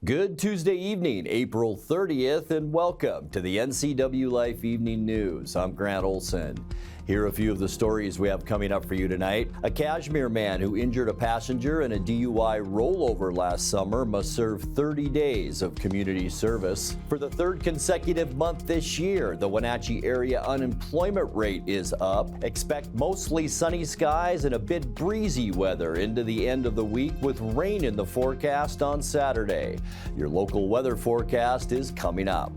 Good Tuesday evening, April 30th, and welcome to the NCWLIFE Evening News. I'm Grant Olson. Here are a few of the stories we have coming up for you tonight. A Kashmir man who injured a passenger in a DUI rollover last summer must serve 30 days of community service. For the third consecutive month this year, the Wenatchee area unemployment rate is up. Expect mostly sunny skies and a bit breezy weather into the end of the week with rain in the forecast on Saturday. Your local weather forecast is coming up.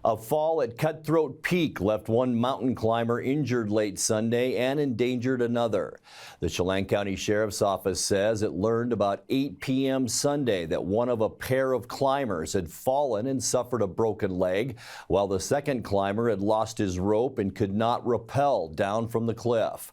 A fall at Cutthroat Peak left one mountain climber injured late Sunday and endangered another. The Chelan County Sheriff's Office says it learned about 8 p.m. Sunday that one of a pair of climbers had fallen and suffered a broken leg, while the second climber had lost his rope and could not rappel down from the cliff.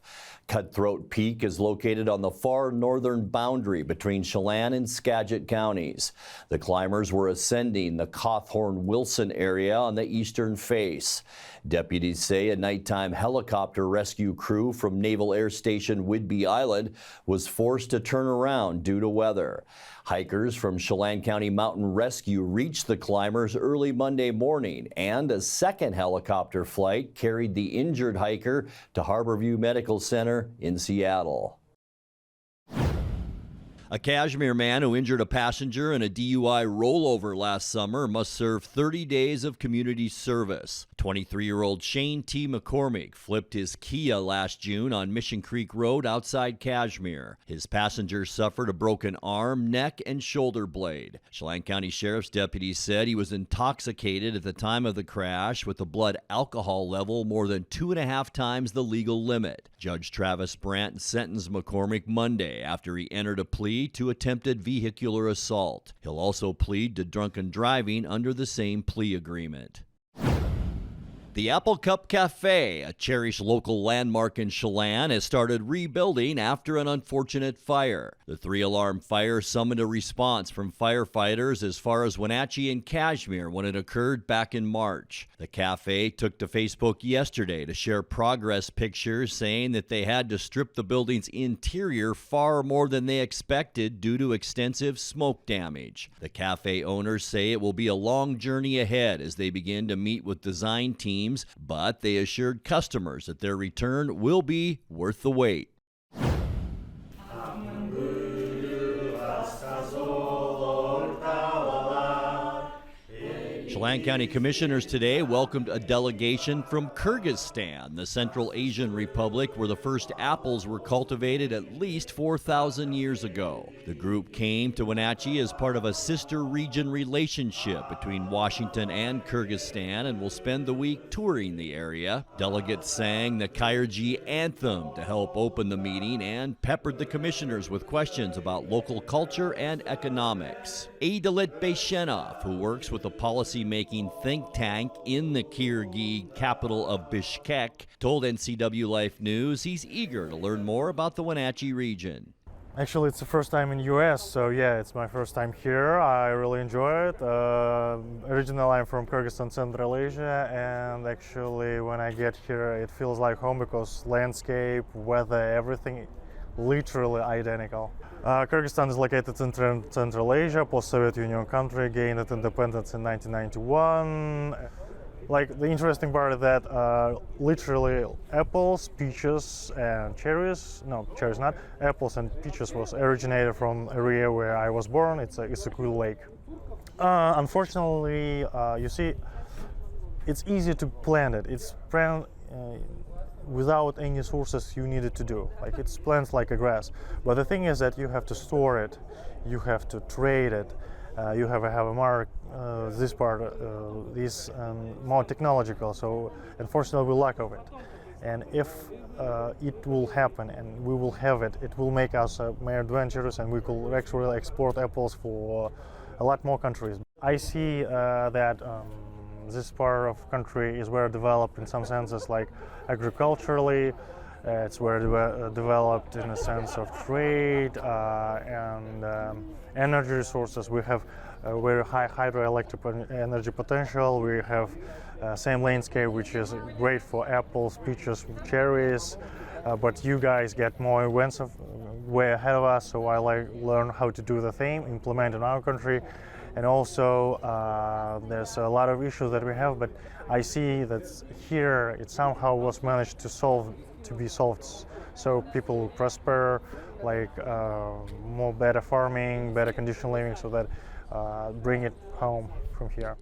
Cutthroat Peak is located on the far northern boundary between Chelan and Skagit counties. The climbers were ascending the Cawthorn-Wilson area on the eastern face. Deputies say a nighttime helicopter rescue crew from Naval Air Station Whidbey Island was forced to turn around due to weather. Hikers from Chelan County Mountain Rescue reached the climbers early Monday morning, and a second helicopter flight carried the injured hiker to Harborview Medical Center in Seattle. A Kashmir man who injured a passenger in a DUI rollover last summer must serve 30 days of community service. 23-year-old Shane T. McCormick flipped his Kia last June on Mission Creek Road outside Kashmir. His passenger suffered a broken arm, neck, and shoulder blade. Chelan County Sheriff's deputies said he was intoxicated at the time of the crash with a blood alcohol level more than 2.5 times the legal limit. Judge Travis Brandt sentenced McCormick Monday after he entered a plea to attempted vehicular assault. He'll also plead to drunken driving under the same plea agreement. The Apple Cup Café, a cherished local landmark in Chelan, has started rebuilding after an unfortunate fire. The 3-alarm fire summoned a response from firefighters as far as Wenatchee and Kashmir when it occurred back in March. The cafe took to Facebook yesterday to share progress pictures, saying that they had to strip the building's interior far more than they expected due to extensive smoke damage. The cafe owners say it will be a long journey ahead as they begin to meet with design teams, but they assured customers that their return will be worth the wait. Chelan County Commissioners today welcomed a delegation from Kyrgyzstan, the Central Asian Republic where the first apples were cultivated at least 4,000 years ago. The group came to Wenatchee as part of a sister region relationship between Washington and Kyrgyzstan and will spend the week touring the area. Delegates sang the Kyrgyz anthem to help open the meeting and peppered the commissioners with questions about local culture and economics. Aidalit Beshenov, who works with the policy-making think tank in the Kyrgyz capital of Bishkek, told NCWLIFE News he's eager to learn more about the Wenatchee region. Actually, it's the first time in US, so yeah, it's my first time here. I really enjoy it. Originally, I'm from Kyrgyzstan, Central Asia, and actually when I get here, it feels like home because landscape, weather, everything literally identical. Kyrgyzstan is located in Central Asia, post-Soviet Union country, gained its independence in 1991. Like the interesting part is that literally apples, peaches, and cherries. No, cherries not. Apples and peaches was originated from area where I was born. It's a cool lake. Unfortunately, you see, it's easy to plant it. It's without any sources you needed to do. Like it's plants like a grass. But the thing is that you have to store it, you have to trade it, you have a mark. This part is more technological. So unfortunately, we lack of it. And if it will happen and we will have it, it will make us more adventurous, and we could actually export apples for a lot more countries. I see that. This part of country is very developed in some senses, like agriculturally. It's very developed in a sense of trade and energy resources. We have a very high hydroelectric energy potential. We have same landscape, which is great for apples, peaches, cherries. but you guys get more events way ahead of us, so I learn how to do the thing, implement in our country. And also there's a lot of issues that we have, but I see that here it somehow was managed to be solved, so people prosper, more better farming, better condition living, so that bring it home from here.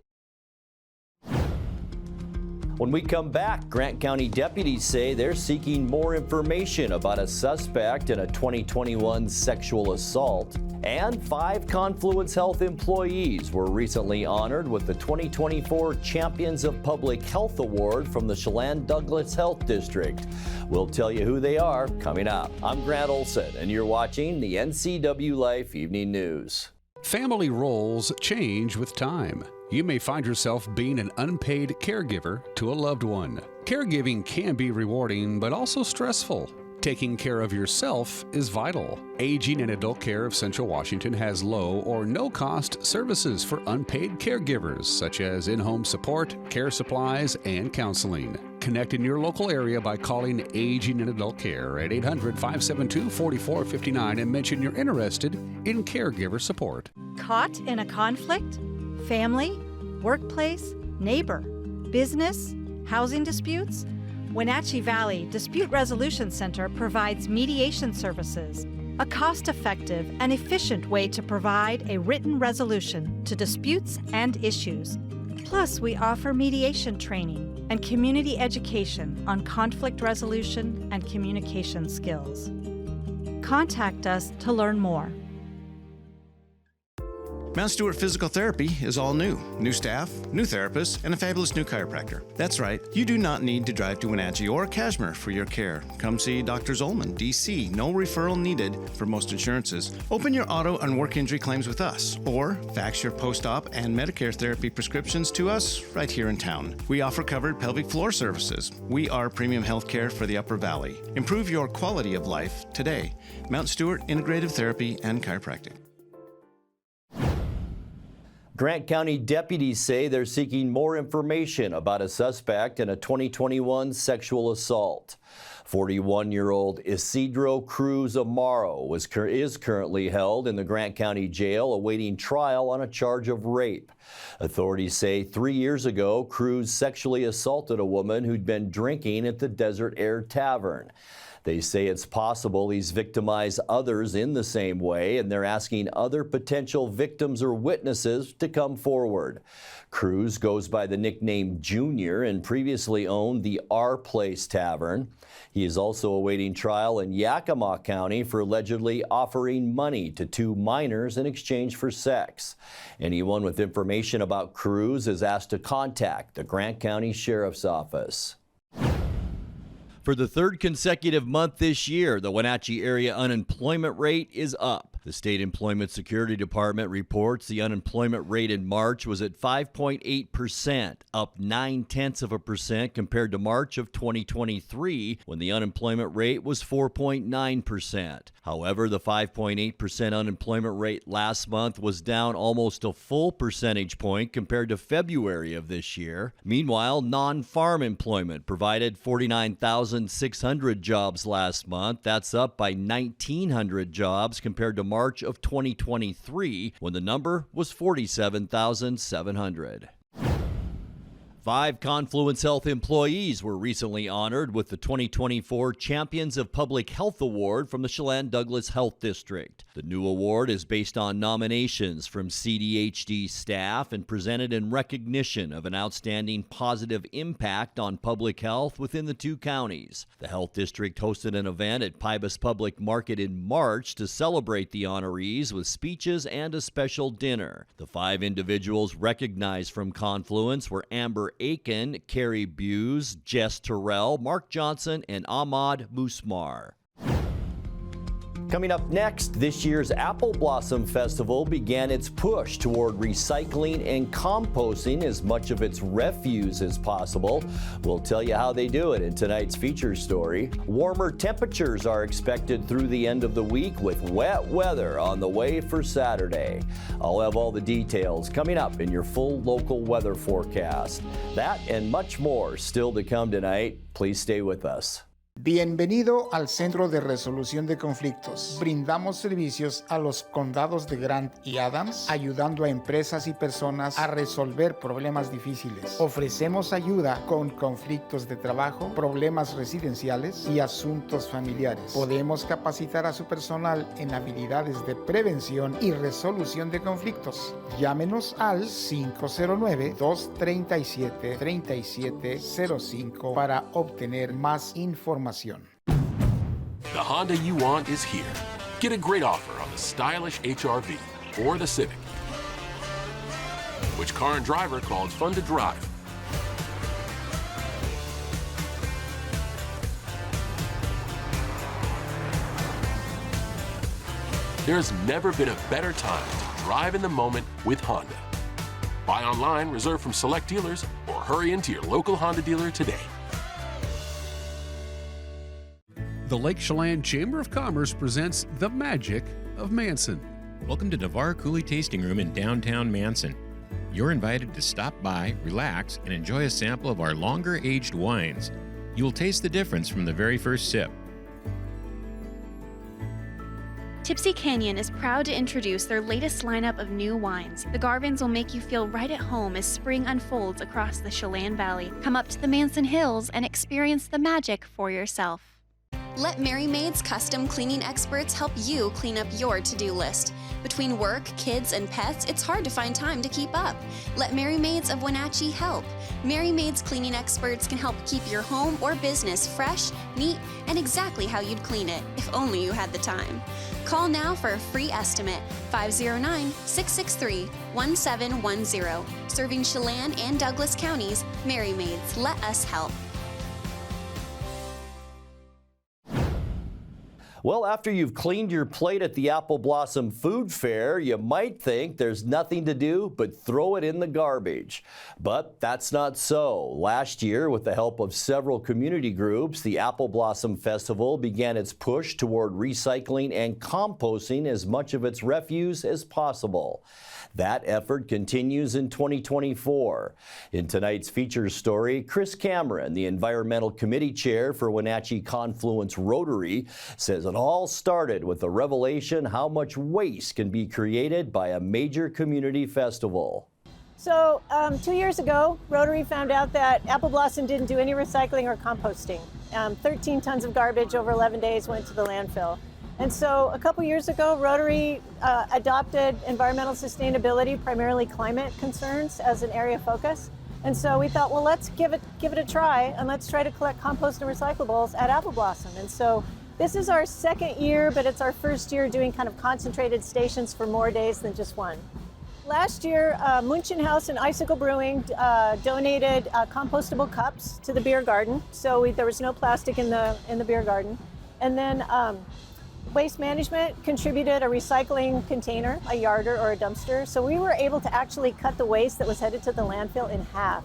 When we come back, Grant County deputies say they're seeking more information about a suspect in a 2021 sexual assault. And 5 Confluence Health employees were recently honored with the 2024 Champions of Public Health Award from the Chelan Douglas Health District. We'll tell you who they are coming up. I'm Grant Olson, and you're watching the NCWLIFE Evening News. Family roles change with time. You may find yourself being an unpaid caregiver to a loved one. Caregiving can be rewarding, but also stressful. Taking care of yourself is vital. Aging and Adult Care of Central Washington has low or no cost services for unpaid caregivers, such as in-home support, care supplies, and counseling. Connect in your local area by calling Aging and Adult Care at 800-572-4459 and mention you're interested in caregiver support. Caught in a conflict? Family, workplace, neighbor, business, housing disputes? Wenatchee Valley Dispute Resolution Center provides mediation services, a cost-effective and efficient way to provide a written resolution to disputes and issues. Plus, we offer mediation training and community education on conflict resolution and communication skills. Contact us to learn more. Mount Stewart Physical Therapy is all new. New staff, new therapists, and a fabulous new chiropractor. That's right, you do not need to drive to Wenatchee or Kashmir for your care. Come see Dr. Zolman, DC. No referral needed for most insurances. Open your auto and work injury claims with us, or fax your post-op and Medicare therapy prescriptions to us right here in town. We offer covered pelvic floor services. We are premium health care for the Upper Valley. Improve your quality of life today. Mount Stewart Integrative Therapy and Chiropractic. Grant County deputies say they're seeking more information about a suspect in a 2021 sexual assault. 41-year-old Isidro Cruz Amaro is currently held in the Grant County Jail awaiting trial on a charge of rape. Authorities say 3 years ago, Cruz sexually assaulted a woman who'd been drinking at the Desert Air Tavern. They say it's possible he's victimized others in the same way, and they're asking other potential victims or witnesses to come forward. Cruz goes by the nickname Junior and previously owned the Our Place Tavern. He is also awaiting trial in Yakima County for allegedly offering money to 2 minors in exchange for sex. Anyone with information about Cruz is asked to contact the Grant County Sheriff's Office. For the 3rd consecutive month this year, the Wenatchee area unemployment rate is up. The State Employment Security Department reports the unemployment rate in March was at 5.8%, up 0.9% compared to March of 2023, when the unemployment rate was 4.9%. However, the 5.8% unemployment rate last month was down almost a full percentage point compared to February of this year. Meanwhile, non-farm employment provided 49,600 jobs last month. That's up by 1,900 jobs compared to March of 2023, when the number was 47,700. 5 Confluence Health employees were recently honored with the 2024 Champions of Public Health Award from the Chelan Douglas Health District. The new award is based on nominations from CDHD staff and presented in recognition of an outstanding positive impact on public health within the 2 counties. The Health District hosted an event at Pybus Public Market in March to celebrate the honorees with speeches and a special dinner. The 5 individuals recognized from Confluence were Amber Aiken, Carrie Buse, Jess Terrell, Mark Johnson, and Ahmad Musmar. Coming up next, this year's Apple Blossom Festival began its push toward recycling and composting as much of its refuse as possible. We'll tell you how they do it in tonight's feature story. Warmer temperatures are expected through the end of the week with wet weather on the way for Saturday. I'll have all the details coming up in your full local weather forecast. That and much more still to come tonight. Please stay with us. Bienvenido al Centro de Resolución de Conflictos. Brindamos servicios a los condados de Grant y Adams, ayudando a empresas y personas a resolver problemas difíciles. Ofrecemos ayuda con conflictos de trabajo, problemas residenciales y asuntos familiares. Podemos capacitar a su personal en habilidades de prevención y resolución de conflictos. Llámenos al 509-237-3705 para obtener más información. The Honda you want is here. Get a great offer on the stylish HR-V or the Civic. Which car and driver called fun to drive? There's never been a better time to drive in the moment with Honda. Buy online, reserve from select dealers, or hurry into your local Honda dealer today. The Lake Chelan Chamber of Commerce presents The Magic of Manson. Welcome to Navarre Coulee Tasting Room in downtown Manson. You're invited to stop by, relax, and enjoy a sample of our longer-aged wines. You will taste the difference from the very first sip. Tipsy Canyon is proud to introduce their latest lineup of new wines. The Garvins will make you feel right at home as spring unfolds across the Chelan Valley. Come up to the Manson Hills and experience the magic for yourself. Let Mary Maid's custom cleaning experts help you clean up your to-do list. Between work, kids, and pets, it's hard to find time to keep up. Let Mary Maids of Wenatchee help. Mary Maid's cleaning experts can help keep your home or business fresh, neat, and exactly how you'd clean it, if only you had the time. Call now for a free estimate, 509-663-1710. Serving Chelan and Douglas counties, Mary Maids, let us help. Well, after you've cleaned your plate at the Apple Blossom Food Fair, you might think there's nothing to do but throw it in the garbage. But that's not so. Last year, with the help of several community groups, the Apple Blossom Festival began its push toward recycling and composting as much of its refuse as possible. That effort continues in 2024. In tonight's feature story, Chris Cameron, the Environmental Committee Chair for Wenatchee Confluence Rotary, says it all started with the revelation how much waste can be created by a major community festival. So 2 years ago, Rotary found out that Apple Blossom didn't do any recycling or composting. 13 tons of garbage over 11 days went to the landfill. And so a couple years ago, Rotary adopted environmental sustainability, primarily climate concerns, as an area of focus. And so we thought, well, let's give it a try, and let's try to collect compost and recyclables at Apple Blossom. And so this is our second year, but it's our first year doing kind of concentrated stations for more days than just one. Last year, Munchen House and Icicle Brewing donated compostable cups to the beer garden. So there was no plastic in the beer garden. And then Waste Management contributed a recycling container, a yarder or a dumpster. So we were able to actually cut the waste that was headed to the landfill in half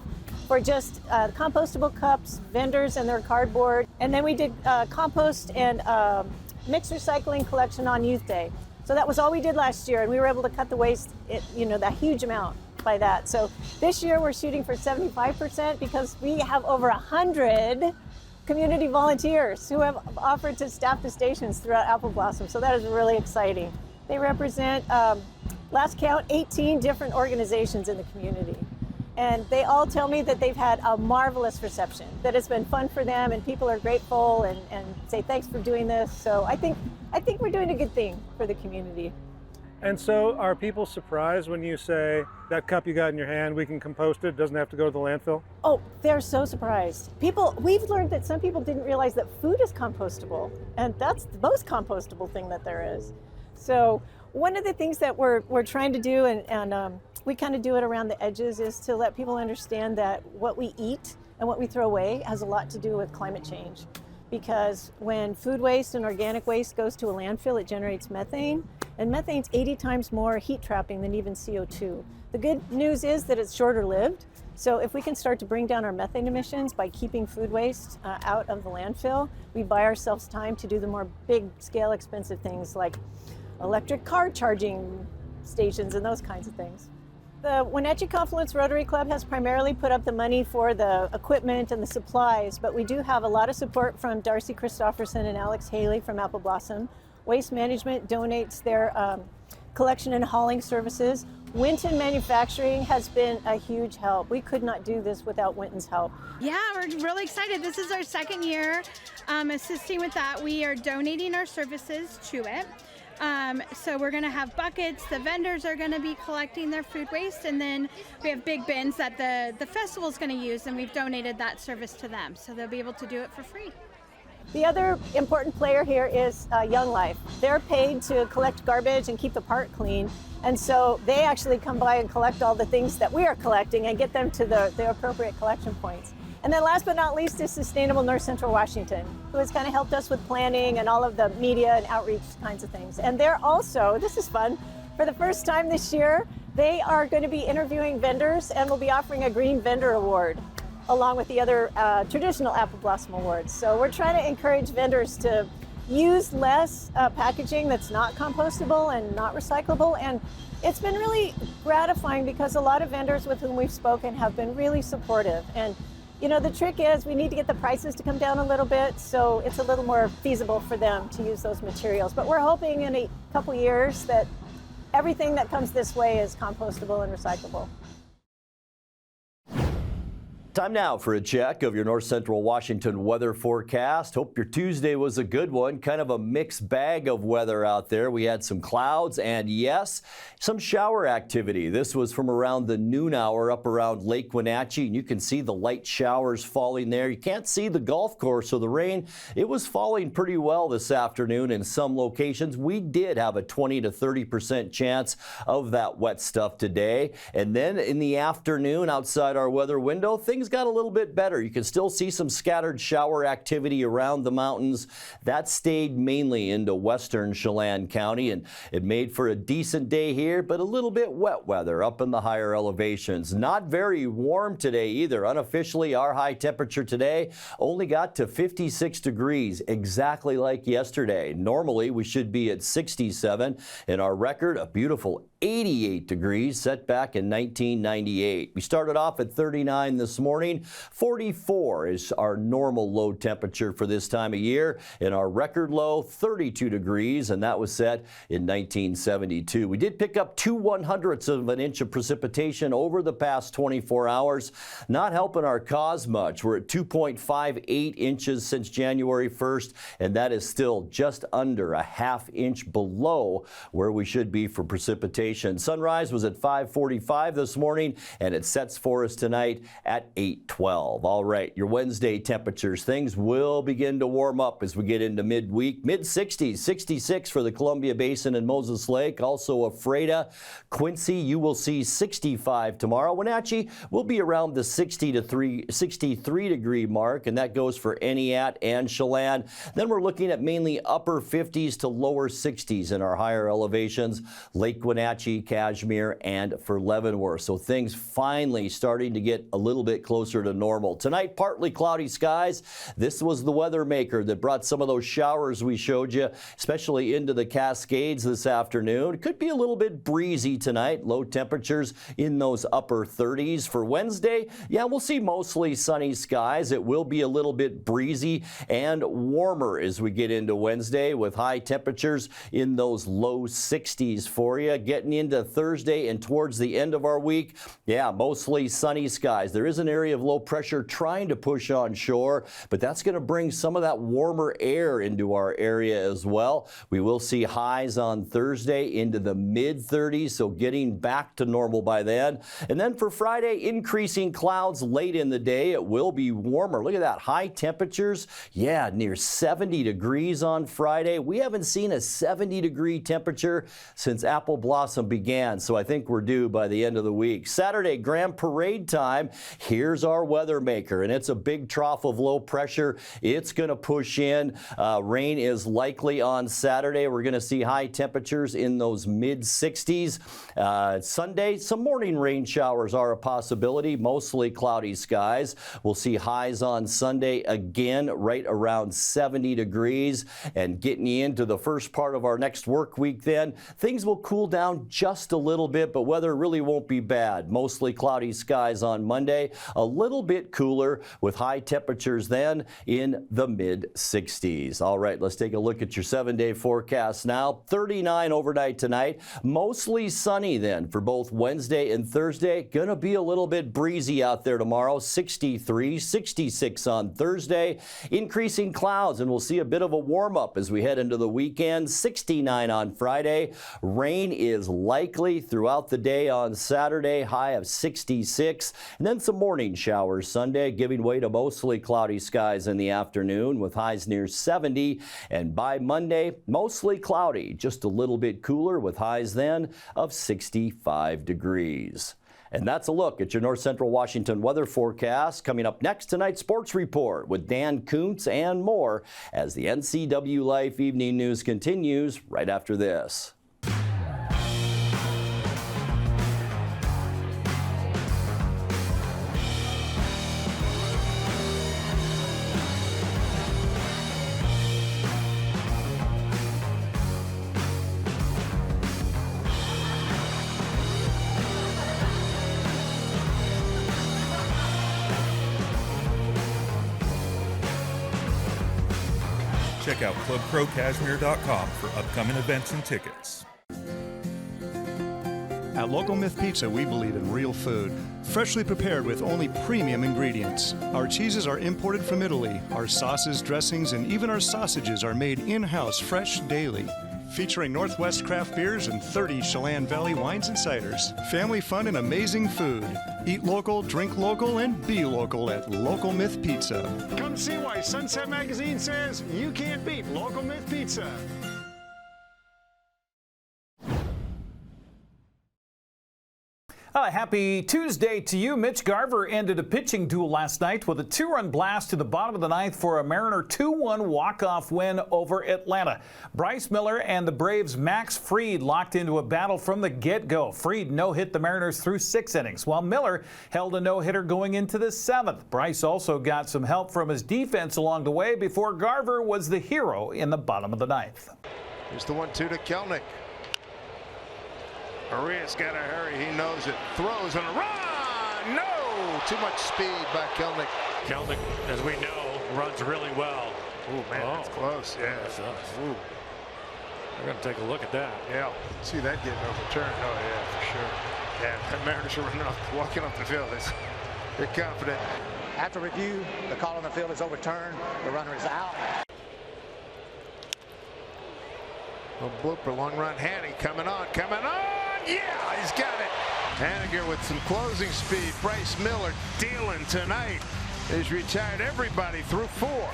for just compostable cups, vendors and their cardboard. And then we did compost and mixed recycling collection on Youth Day. So that was all we did last year, and we were able to cut the waste, that huge amount by that. So this year we're shooting for 75% because we have over 100 community volunteers who have offered to staff the stations throughout Apple Blossom. So that is really exciting. They represent, last count, 18 different organizations in the community. And they all tell me that they've had a marvelous reception, that it's been fun for them, and people are grateful and say thanks for doing this. So I think we're doing a good thing for the community. And so are people surprised when you say that cup you got in your hand, we can compost it, doesn't have to go to the landfill? Oh, they're so surprised. We've learned that some people didn't realize that food is compostable, and that's the most compostable thing that there is. So one of the things that we're trying to do, and we kind of do it around the edges, is to let people understand that what we eat and what we throw away has a lot to do with climate change. Because when food waste and organic waste goes to a landfill, it generates methane, and methane's 80 times more heat trapping than even CO2. The good news is that it's shorter lived. So if we can start to bring down our methane emissions by keeping food waste out of the landfill, we buy ourselves time to do the more big scale expensive things like electric car charging stations and those kinds of things. The Wenatchee Confluence Rotary Club has primarily put up the money for the equipment and the supplies, but we do have a lot of support from Darcy Christofferson and Alex Haley from Apple Blossom. Waste Management donates their collection and hauling services. Winton Manufacturing has been a huge help. We could not do this without Winton's help. Yeah, we're really excited. This is our second year assisting with that. We are donating our services to it. So we're going to have buckets. The vendors are going to be collecting their food waste, and then we have big bins that the festival is going to use, and we've donated that service to them, so they'll be able to do it for free. The other important player here is Young Life. They're paid to collect garbage and keep the park clean, and so they actually come by and collect all the things that we are collecting and get them to the appropriate collection points. And then last but not least is Sustainable North Central Washington, who has kind of helped us with planning and all of the media and outreach kinds of things. And they're also, this is fun, for the first time this year, they are going to be interviewing vendors and will be offering a Green Vendor Award along with the other traditional Apple Blossom Awards. So we're trying to encourage vendors to use less packaging that's not compostable and not recyclable. And it's been really gratifying because a lot of vendors with whom we've spoken have been really supportive. And you know, the trick is we need to get the prices to come down a little bit, so it's a little more feasible for them to use those materials. But we're hoping in a couple years that everything that comes this way is compostable and recyclable. Time now for a check of your North Central Washington weather forecast. Hope your Tuesday was a good one. Kind of a mixed bag of weather out there. We had some clouds and, yes, some shower activity. This was from around the noon hour up around Lake Wenatchee, and you can see the light showers falling there. You can't see the golf course, so the rain, it was falling pretty well this afternoon in some locations. We did have a 20 to 30% chance of that wet stuff today. And then in the afternoon outside our weather window, things got a little bit better. You can still see some scattered shower activity around the mountains. That stayed mainly into western Chelan County, and it made for a decent day here, but a little bit wet weather up in the higher elevations. Not very warm today either. Unofficially, our high temperature today only got to 56 degrees, exactly like yesterday. Normally, we should be at 67, and our record, a beautiful 88 degrees set back in 1998. We started off at 39 this morning. 44 is our normal low temperature for this time of year, and our record low 32 degrees, and that was set in 1972. We did pick up 2/100ths of an inch of precipitation over the past 24 hours. Not helping our cause much. We're at 2.58 inches since January 1st, and that is still just under a ½ inch below where we should be for precipitation. Sunrise was at 5:45 this morning, and it sets for us tonight at 8:12. All right, your Wednesday temperatures. Things will begin to warm up as we get into midweek. Mid-60s, 66 for the Columbia Basin and Moses Lake. Also Ephrata, Quincy, you will see 65 tomorrow. Wenatchee will be around the 63 degree mark, and that goes for Eniat and Chelan. Then we're looking at mainly upper 50s to lower 60s in our higher elevations. Lake Wenatchee, Cashmere, and for Leavenworth. So things finally starting to get a little bit closer to normal. Tonight, partly cloudy skies. This was the weather maker that brought some of those showers we showed you, especially into the Cascades this afternoon. It could be a little bit breezy tonight. Low temperatures in those upper 30s. For Wednesday, yeah, we'll see mostly sunny skies. It will be a little bit breezy and warmer as we get into Wednesday, with high temperatures in those low 60s for you. Getting into Thursday and towards the end of our week, yeah, mostly sunny skies. There is an area of low pressure trying to push on shore, but that's going to bring some of that warmer air into our area as well. We will see highs on Thursday into the mid-30s, so getting back to normal by then. And then for Friday, increasing clouds late in the day. It will be warmer. Look at that, high temperatures. Yeah, near 70 degrees on Friday. We haven't seen a 70-degree temperature since Apple Blossom began, so I think we're due by the end of the week. Saturday, Grand Parade time. Here's our weather maker, and it's a big trough of low pressure. It's going to push in. Rain is likely on Saturday. We're going to see high temperatures in those mid-60s. Sunday, some morning rain showers are a possibility, mostly cloudy skies. We'll see highs on Sunday again right around 70 degrees. And getting into the first part of our next work week then, things will cool down down just a little bit, but weather really won't be bad. Mostly cloudy skies on Monday, a little bit cooler with high temperatures then in the mid-60s. All right, let's take a look at your 7-day forecast now. 39 overnight tonight, mostly sunny then for both Wednesday and Thursday. Gonna be a little bit breezy out there tomorrow. 63, 66 on Thursday. Increasing clouds, and we'll see a bit of a warm up as we head into the weekend. 69 on Friday. Rain is likely throughout the day on Saturday, high of 66. And then some morning showers Sunday, giving way to mostly cloudy skies in the afternoon with highs near 70. And by Monday, mostly cloudy, just a little bit cooler with highs then of 65 degrees. And that's a look at your North Central Washington weather forecast. Coming up next, tonight's sports report with Dan Kuntz and more as the NCWLIFE Evening News continues right after this. Check out ClubCrowCashmere.com for upcoming events and tickets. At Local Myth Pizza, we believe in real food, freshly prepared with only premium ingredients. Our cheeses are imported from Italy. Our sauces, dressings, and even our sausages are made in-house fresh daily. Featuring Northwest craft beers and 30 Chelan Valley wines and ciders. Family fun and amazing food. Eat local, drink local, and be local at Local Myth Pizza. Come see why Sunset Magazine says you can't beat Local Myth Pizza. Happy Tuesday to you. Mitch Garver ended a pitching duel last night with a 2-run blast to the bottom of the ninth for a Mariner 2-1 walk-off win over Atlanta. Bryce Miller and the Braves' Max Fried locked into a battle from the get-go. Fried no-hit the Mariners through 6 innings, while Miller held a no-hitter going into the 7th. Bryce also got some help from his defense along the way before Garver was the hero in the bottom of the ninth. Here's the 1-2 to Kelnick. Arias got to hurry. He knows it. Throws and a run. No! Too much speed by Kelnick. Kelnick, as we know, runs really well. Oh, man, that's close. Yeah. Ooh. We're going to take a look at that. Yeah. See that getting overturned. Oh, yeah, for sure. Yeah, the Mariners are running up, walking up the field. They're confident. After review, the call on the field is overturned. The runner is out. A blooper, long run. Hanny coming on. Yeah, he's got it. Haniger with some closing speed. Bryce Miller dealing tonight. He's retired everybody through 4.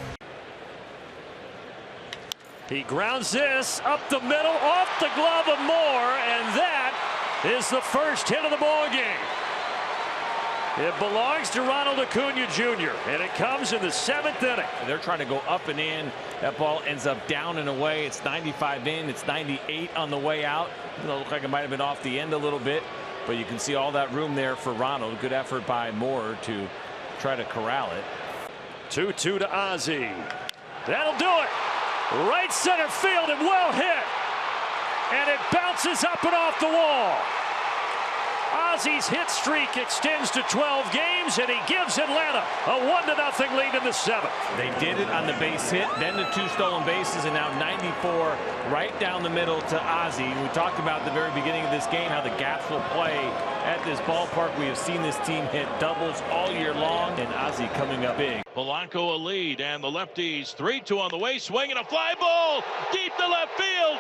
He grounds this up the middle, off the glove of Moore, and that is the first hit of the ball game. It belongs to Ronald Acuna Jr., and it comes in the 7th inning. They're trying to go up and in. That ball ends up down and away. It's 95 in. It's 98 on the way out. It looked like it might have been off the end a little bit, but you can see all that room there for Ronald. Good effort by Moore to try to corral it. 2-2 to Ozzie. That'll do it. Right center field and well hit. And it bounces up and off the wall. Ozzie's hit streak extends to 12 games, and he gives Atlanta a 1-0 lead in the 7th. They did it on the base hit, then the 2 stolen bases, and now 94 right down the middle to Ozzie. We talked about at the very beginning of this game how the gaps will play at this ballpark. We have seen this team hit doubles all year long, and Ozzie coming up big. Polanco a lead, and the lefties 3-2 on the way, swinging a fly ball deep to left field,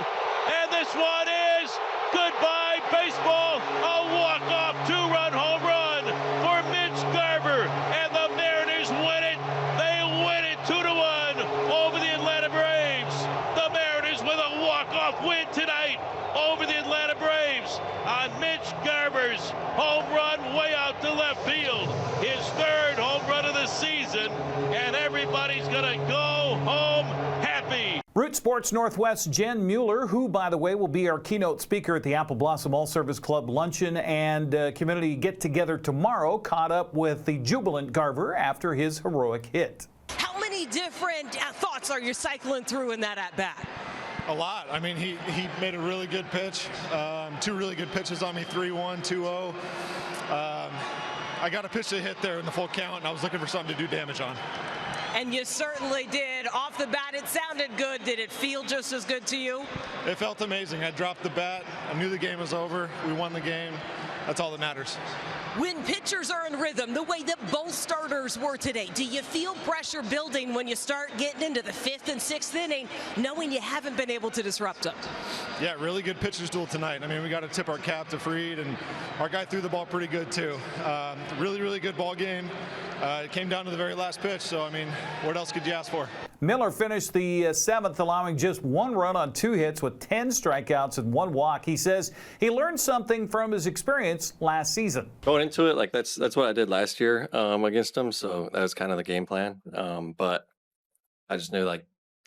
and this one is goodbye baseball. A walk-off 2-run home run for Mitch Garver, and the Mariners win it. They win it 2-1 over the Atlanta Braves. The Mariners with a walk-off win tonight over the Atlanta Braves on Mitch Garver's home run way out to left field. His 3rd home run of the season, and everybody's gonna go home happy. Root Sports Northwest Jen Mueller, who, by the way, will be our keynote speaker at the Apple Blossom All-Service Club Luncheon and Community Get-Together tomorrow, caught up with the jubilant Garver after his heroic hit. How many different thoughts are you cycling through in that at-bat? A lot. I mean, he made a really good pitch. 2 really good pitches on me, 3-1, 2-0. I got a pitch to hit there in the full count, and I was looking for something to do damage on. And you certainly did. Off the bat, it sounded good. Did it feel just as good to you? It felt amazing. I dropped the bat. I knew the game was over. We won the game. That's all that matters. When pitchers are in rhythm, the way that both starters were today, do you feel pressure building when you start getting into the 5th and 6th inning, knowing you haven't been able to disrupt them? Yeah, really good pitcher's duel tonight. I mean, we got to tip our cap to Fried, and our guy threw the ball pretty good too. Really, really good ball game. It came down to the very last pitch, so I mean, what else could you ask for? Miller finished the 7th, allowing just 1 run on 2 hits with 10 strikeouts and 1 walk. He says he learned something from his experience last season. Going into it, like that's what I did last year against him, so that was kind of the game plan. But I just knew, like,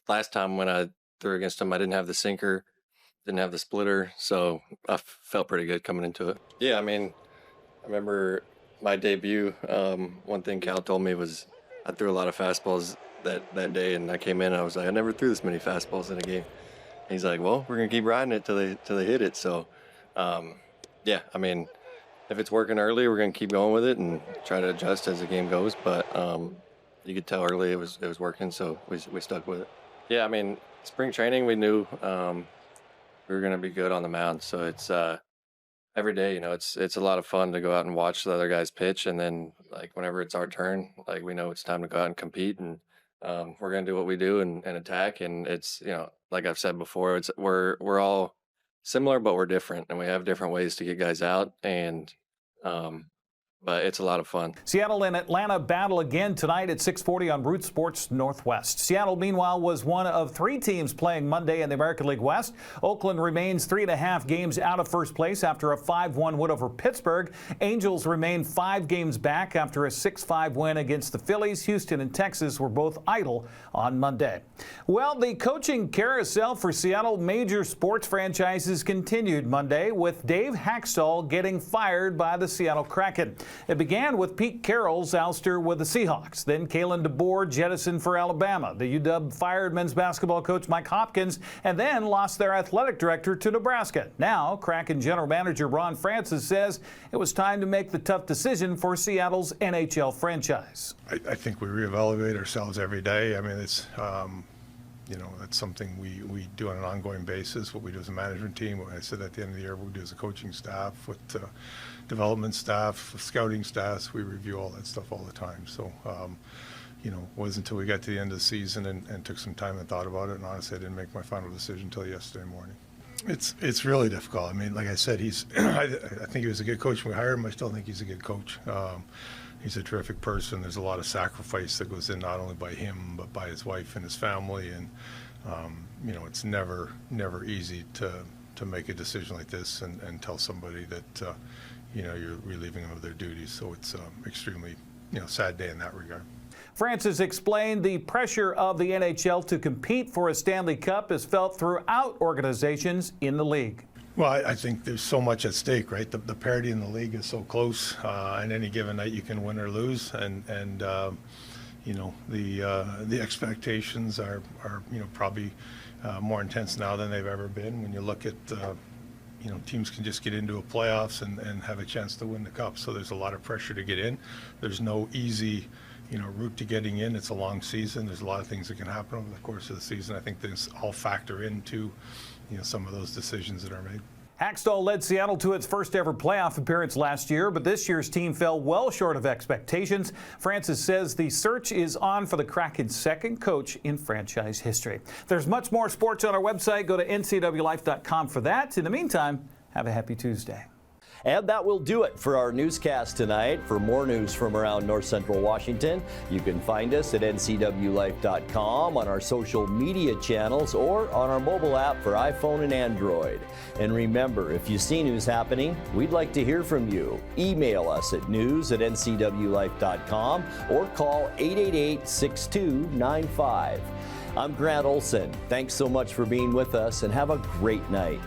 last time when I threw against him, I didn't have the sinker, didn't have the splitter, so I felt pretty good coming into it. Yeah, I mean, I remember my debut, one thing Cal told me was I threw a lot of fastballs that day, and I came in and I was like, I never threw this many fastballs in a game. And he's like, well, we're gonna keep riding it till they hit it. So yeah, I mean, if it's working early, we're gonna keep going with it and try to adjust as the game goes. But you could tell early it was working, so we stuck with it. Yeah, I mean, spring training we knew we were gonna be good on the mound, so it's every day, you know, it's a lot of fun to go out and watch the other guys pitch, and then, like, whenever it's our turn, like, we know it's time to go out and compete, and we're gonna do what we do and attack. And it's, you know, like I've said before, we're all similar, but we're different, and we have different ways to get guys out, and but it's a lot of fun. Seattle and Atlanta battle again tonight at 6:40 on Root Sports Northwest. Seattle, meanwhile, was one of 3 teams playing Monday in the American League West. Oakland remains 3.5 games out of first place after a 5-1 win over Pittsburgh. Angels remain 5 games back after a 6-5 win against the Phillies. Houston and Texas were both idle on Monday. Well, the coaching carousel for Seattle major sports franchises continued Monday, with Dave Haxtell getting fired by the Seattle Kraken. It began with Pete Carroll's ouster with the Seahawks. Then Kalen DeBoer jettisoned for Alabama. The UW fired men's basketball coach Mike Hopkins and then lost their athletic director to Nebraska. Now, Kraken general manager Ron Francis says it was time to make the tough decision for Seattle's NHL franchise. I think we reevaluate ourselves every day. I mean, it's you know, that's something we do on an ongoing basis, what we do as a management team. What I said at the end of the year, what we do as a coaching staff, with development staff, scouting staffs, we review all that stuff all the time. So, you know, it wasn't until we got to the end of the season and took some time and thought about it, and honestly, I didn't make my final decision until yesterday morning. It's really difficult. I mean, like I said, I think he was a good coach when we hired him. I still think he's a good coach. He's a terrific person. There's a lot of sacrifice that goes in, not only by him, but by his wife and his family. And, you know, it's never easy to make a decision like this and tell somebody that, you know, you're relieving them of their duties. So it's extremely, you know, sad day in that regard. Francis explained the pressure of the NHL to compete for a Stanley Cup is felt throughout organizations in the league. Well, I think there's so much at stake, right? The parity in the league is so close. On any given night, you can win or lose, and you know, the expectations are you know, probably more intense now than they've ever been. When you look at you know, teams can just get into a playoffs and have a chance to win the cup. So there's a lot of pressure to get in. There's no easy, you know, route to getting in. It's a long season. There's a lot of things that can happen over the course of the season. I think these all factor into, you know, some of those decisions that are made. Haxtell led Seattle to its first ever playoff appearance last year, but this year's team fell well short of expectations. Francis says the search is on for the Kraken's second coach in franchise history. There's much more sports on our website. Go to NCWLIFE.com for that. In the meantime, have a happy Tuesday. And that will do it for our newscast tonight. For more news from around North Central Washington, you can find us at ncwlife.com, on our social media channels, or on our mobile app for iPhone and Android. And remember, if you see news happening, we'd like to hear from you. Email us at news@ncwlife.com or call 888-6295. I'm Grant Olson. Thanks so much for being with us, and have a great night.